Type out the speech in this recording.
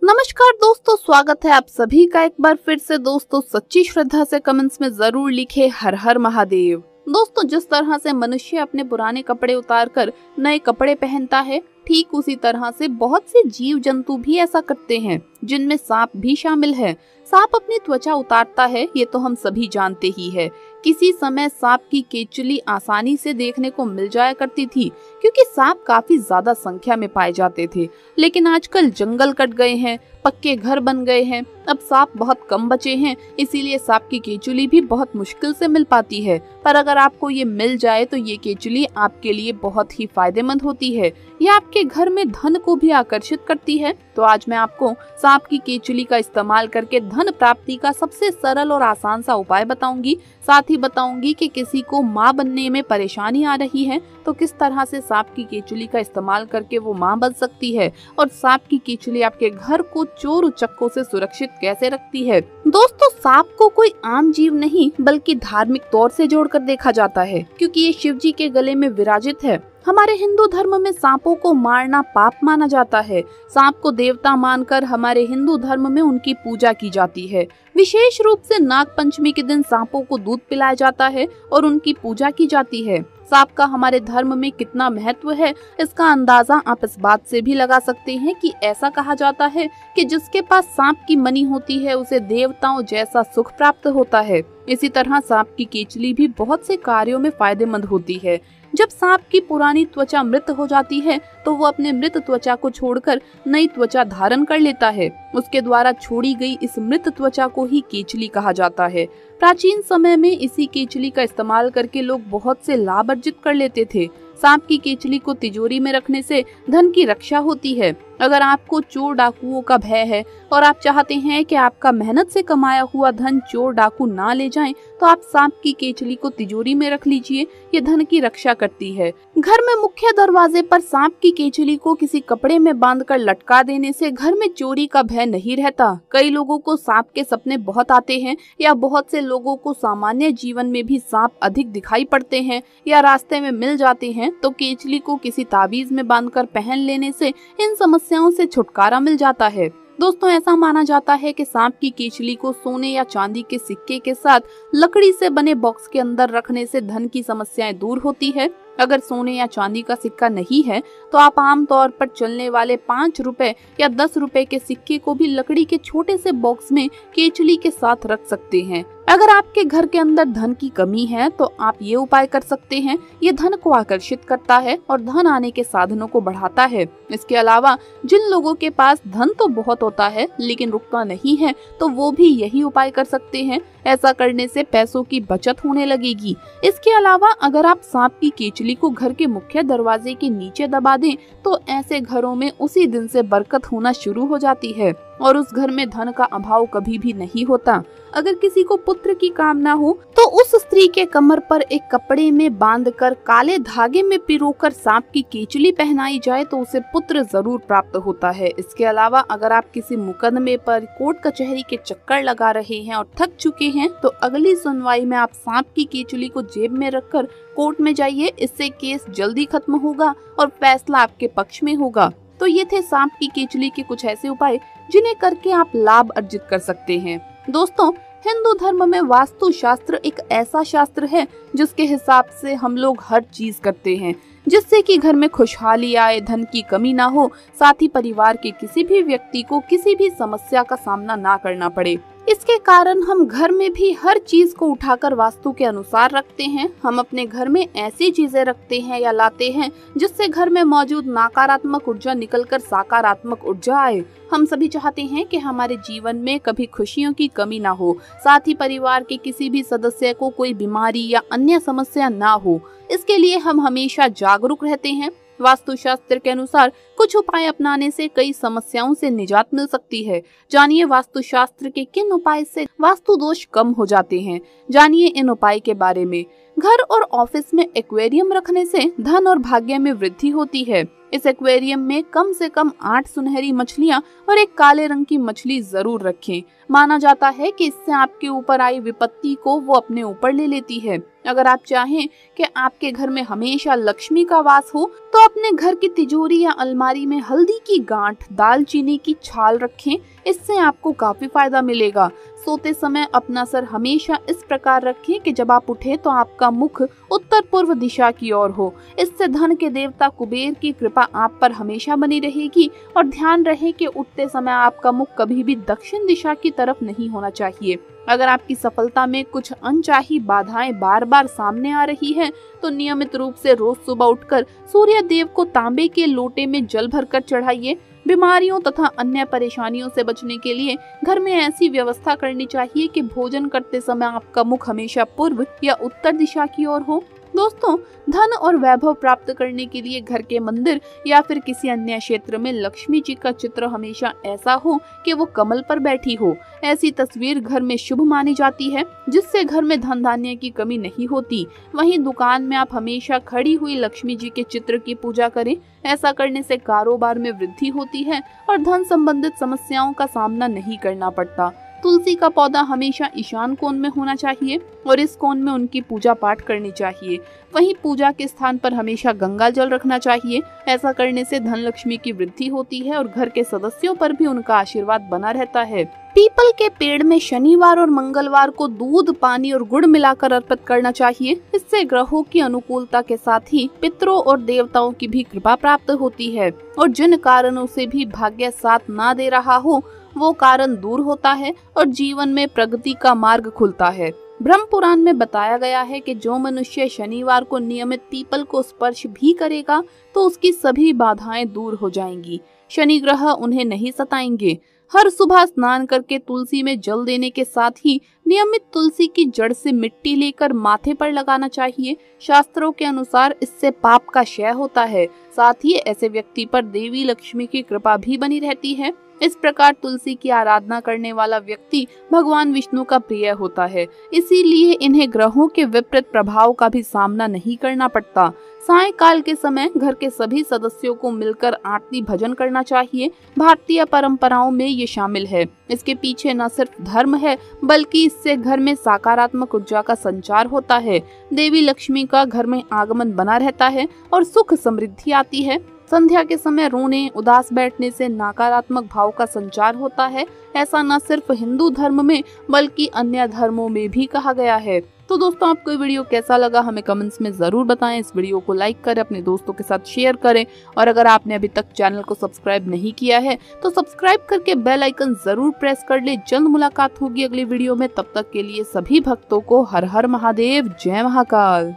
नमस्कार दोस्तों, स्वागत है आप सभी का एक बार फिर से। दोस्तों सच्ची श्रद्धा से कमेंट्स में जरूर लिखे हर हर महादेव। दोस्तों जिस तरह से मनुष्य अपने पुराने कपड़े उतारकर नए कपड़े पहनता है, ठीक उसी तरह से बहुत से जीव जंतु भी ऐसा करते हैं, जिनमें सांप भी शामिल है। सांप अपनी त्वचा उतारता है, ये तो हम सभी जानते ही है। किसी समय सांप की केचुली आसानी से देखने को मिल जाया करती थी, क्योंकि सांप काफी ज्यादा संख्या में पाए जाते थे। लेकिन आजकल जंगल कट गए हैं, पक्के घर बन गए हैं, अब सांप बहुत कम बचे हैं, इसीलिए सांप की केचुली भी बहुत मुश्किल से मिल पाती है। पर अगर आपको ये मिल जाए तो ये केचुली आपके लिए बहुत ही फायदेमंद होती है। ये आपके घर में धन को भी आकर्षित करती है। तो आज मैं आपको सांप की केचुली का इस्तेमाल करके धन प्राप्ति का सबसे सरल और आसान सा उपाय बताऊंगी। साथ ही बताऊंगी कि किसी को माँ बनने में परेशानी आ रही है तो किस तरह से सांप की केचुली का इस्तेमाल करके वो माँ बन सकती है, और सांप की केचुली आपके घर को चोर उचक्कों से सुरक्षित कैसे रखती है। दोस्तों सांप को कोई आम जीव नहीं बल्कि धार्मिक तौर से जोड़कर देखा जाता है, क्योंकि ये शिव जी के गले में विराजित है। हमारे हिंदू धर्म में सांपों को मारना पाप माना जाता है। सांप को देवता मानकर हमारे हिंदू धर्म में उनकी पूजा की जाती है। विशेष रूप से नाग पंचमी के दिन सांपों को दूध पिलाया जाता है और उनकी पूजा की जाती है। सांप का हमारे धर्म में कितना महत्व है, इसका अंदाजा आप इस बात से भी लगा सकते हैं कि ऐसा कहा जाता है कि जिसके पास सांप की मणि होती है उसे देवताओं जैसा सुख प्राप्त होता है। इसी तरह सांप की केचुली भी बहुत से कार्यों में फायदेमंद होती है। जब सांप की पुरानी त्वचा मृत हो जाती है तो वो अपने मृत त्वचा को छोड़कर नई त्वचा धारण कर लेता है। उसके द्वारा छोड़ी गई इस मृत त्वचा को ही केचुली कहा जाता है। प्राचीन समय में इसी केचुली का इस्तेमाल करके लोग बहुत से लाभ अर्जित कर लेते थे। सांप की केचुली को तिजोरी में रखने से धन की रक्षा होती है। अगर आपको चोर डाकुओं का भय है और आप चाहते हैं कि आपका मेहनत से कमाया हुआ धन चोर डाकू ना ले जाएं, तो आप सांप की केचुली को तिजोरी में रख लीजिए। ये धन की रक्षा करती है। घर में मुख्य दरवाजे पर सांप की केचुली को किसी कपड़े में बांधकर लटका देने से घर में चोरी का भय नहीं रहता। कई लोगों को सांप के सपने बहुत आते हैं, या बहुत से लोगों को सामान्य जीवन में भी सांप अधिक दिखाई पड़ते हैं या रास्ते में मिल जाते हैं, तो केचुली को किसी ताबीज में बांधकर पहन लेने से इन समस्याओं से छुटकारा मिल जाता है। दोस्तों ऐसा माना जाता है कि सांप की केचुली को सोने या चांदी के सिक्के के साथ लकड़ी से बने बॉक्स के अंदर रखने से धन की समस्याएं दूर होती है। अगर सोने या चांदी का सिक्का नहीं है तो आप आम तौर पर चलने वाले 5 रुपए या 10 रुपए के सिक्के को भी लकड़ी के छोटे से बॉक्स में केचुली के साथ रख सकते हैं। अगर आपके घर के अंदर धन की कमी है तो आप ये उपाय कर सकते हैं। ये धन को आकर्षित करता है और धन आने के साधनों को बढ़ाता है। इसके अलावा जिन लोगों के पास धन तो बहुत होता है लेकिन रुकता नहीं है, तो वो भी यही उपाय कर सकते हैं। ऐसा करने से पैसों की बचत होने लगेगी। इसके अलावा अगर आप सांप की केचुली को घर के मुख्य दरवाजे के नीचे दबा दें तो ऐसे घरों में उसी दिन से बरकत होना शुरू हो जाती है और उस घर में धन का अभाव कभी भी नहीं होता। अगर किसी को पुत्र की कामना हो तो उस स्त्री के कमर पर एक कपड़े में बांधकर काले धागे में पिरोकर सांप की केचुली पहनाई जाए तो उसे पुत्र जरूर प्राप्त होता है। इसके अलावा अगर आप किसी मुकदमे पर कोर्ट कचहरी के चक्कर लगा रहे हैं और थक चुके हैं तो अगली सुनवाई में आप सांप की केचुली को जेब में रखकर कोर्ट में जाइए। इससे केस जल्दी खत्म होगा और फैसला आपके पक्ष में होगा। तो ये थे सांप की केचुली के कुछ ऐसे उपाय जिन्हें करके आप लाभ अर्जित कर सकते हैं। दोस्तों हिंदू धर्म में वास्तु शास्त्र एक ऐसा शास्त्र है जिसके हिसाब से हम लोग हर चीज करते हैं जिससे कि घर में खुशहाली आए, धन की कमी ना हो, साथ ही परिवार के किसी भी व्यक्ति को किसी भी समस्या का सामना ना करना पड़े। इसके कारण हम घर में भी हर चीज को उठाकर वास्तु के अनुसार रखते हैं। हम अपने घर में ऐसी चीजें रखते हैं या लाते हैं जिससे घर में मौजूद नकारात्मक ऊर्जा निकलकर सकारात्मक ऊर्जा आए। हम सभी चाहते हैं कि हमारे जीवन में कभी खुशियों की कमी ना हो, साथ ही परिवार के किसी भी सदस्य को कोई बीमारी या अन्य समस्या ना हो। इसके लिए हम हमेशा जागरूक रहते हैं। वास्तु शास्त्र के अनुसार कुछ उपाय अपनाने से कई समस्याओं से निजात मिल सकती है। जानिए वास्तुशास्त्र के किन उपाय से वास्तु दोष कम हो जाते हैं। जानिए इन उपाय के बारे में। घर और ऑफिस में एक्वेरियम रखने से धन और भाग्य में वृद्धि होती है। इस एक्वेरियम में कम से कम 8 सुनहरी मछलियां और एक काले रंग की मछली जरूर रखें। माना जाता है कि इससे आपके ऊपर आई विपत्ति को वो अपने ऊपर ले लेती है। अगर आप चाहें कि आपके घर में हमेशा लक्ष्मी का वास हो तो अपने घर की तिजोरी या अलमारी में हल्दी की गांठ, दालचीनी की छाल रखें। इससे आपको काफी फायदा मिलेगा। सोते समय अपना सर हमेशा इस प्रकार रखें कि जब आप उठे तो आपका मुख उत्तर पूर्व दिशा की ओर हो। इससे धन के देवता कुबेर की कृपा आप पर हमेशा बनी रहेगी। और ध्यान रहे कि उठते समय आपका मुख कभी भी दक्षिण दिशा की तरफ नहीं होना चाहिए। अगर आपकी सफलता में कुछ अनचाही बाधाएं बार बार सामने आ रही हैं, तो नियमित रूप से रोज सुबह उठकर सूर्य देव को तांबे के लोटे में जल भरकर चढ़ाइए। बीमारियों तथा अन्य परेशानियों से बचने के लिए घर में ऐसी व्यवस्था करनी चाहिए कि भोजन करते समय आपका मुख हमेशा पूर्व या उत्तर दिशा की ओर हो। दोस्तों, धन और वैभव प्राप्त करने के लिए घर के मंदिर या फिर किसी अन्य क्षेत्र में लक्ष्मी जी का चित्र हमेशा ऐसा हो कि वो कमल पर बैठी हो। ऐसी तस्वीर घर में शुभ मानी जाती है, जिससे घर में धन धान्य की कमी नहीं होती। वहीं दुकान में आप हमेशा खड़ी हुई लक्ष्मी जी के चित्र की पूजा करें। ऐसा करने से कारोबार में वृद्धि होती है और धन संबंधित समस्याओं का सामना नहीं करना पड़ता। तुलसी का पौधा हमेशा ईशान कोण में होना चाहिए और इस कोण में उनकी पूजा पाठ करनी चाहिए। वहीं पूजा के स्थान पर हमेशा गंगा जल रखना चाहिए। ऐसा करने से धन लक्ष्मी की वृद्धि होती है और घर के सदस्यों पर भी उनका आशीर्वाद बना रहता है। पीपल के पेड़ में शनिवार और मंगलवार को दूध, पानी और गुड़ मिलाकर अर्पित करना चाहिए। इससे ग्रहों की अनुकूलता के साथ ही पितरों और देवताओं की भी कृपा प्राप्त होती है और जिन कारणों से भी भाग्य साथ ना दे रहा हो वो कारण दूर होता है और जीवन में प्रगति का मार्ग खुलता है। ब्रह्म पुराण में बताया गया है कि जो मनुष्य शनिवार को नियमित पीपल को स्पर्श भी करेगा तो उसकी सभी बाधाएं दूर हो जाएंगी। शनि ग्रह उन्हें नहीं सताएंगे। हर सुबह स्नान करके तुलसी में जल देने के साथ ही नियमित तुलसी की जड़ से मिट्टी लेकर माथे पर लगाना चाहिए। शास्त्रों के अनुसार इससे पाप का क्षय होता है। साथ ही ऐसे व्यक्ति पर देवी लक्ष्मी की कृपा भी बनी रहती है। इस प्रकार तुलसी की आराधना करने वाला व्यक्ति भगवान विष्णु का प्रिय होता है। इसीलिए इन्हें ग्रहों के विपरीत प्रभाव का भी सामना नहीं करना पड़ता। सायंकाल के समय घर के सभी सदस्यों को मिलकर आरती भजन करना चाहिए। भारतीय परंपराओं में ये शामिल है। इसके पीछे न सिर्फ धर्म है बल्कि इससे घर में सकारात्मक ऊर्जा का संचार होता है। देवी लक्ष्मी का घर में आगमन बना रहता है और सुख समृद्धि आती है। संध्या के समय रोने, उदास बैठने से नकारात्मक भाव का संचार होता है। ऐसा न सिर्फ हिंदू धर्म में बल्कि अन्य धर्मों में भी कहा गया है। तो दोस्तों, आपको ये वीडियो कैसा लगा हमें कमेंट्स में जरूर बताएं। इस वीडियो को लाइक करें, अपने दोस्तों के साथ शेयर करें और अगर आपने अभी तक चैनल को सब्सक्राइब नहीं किया है तो सब्सक्राइब करके बेल आइकन जरूर प्रेस कर ले। जल्द मुलाकात होगी अगली वीडियो में। तब तक के लिए सभी भक्तों को हर हर महादेव, जय महाकाल।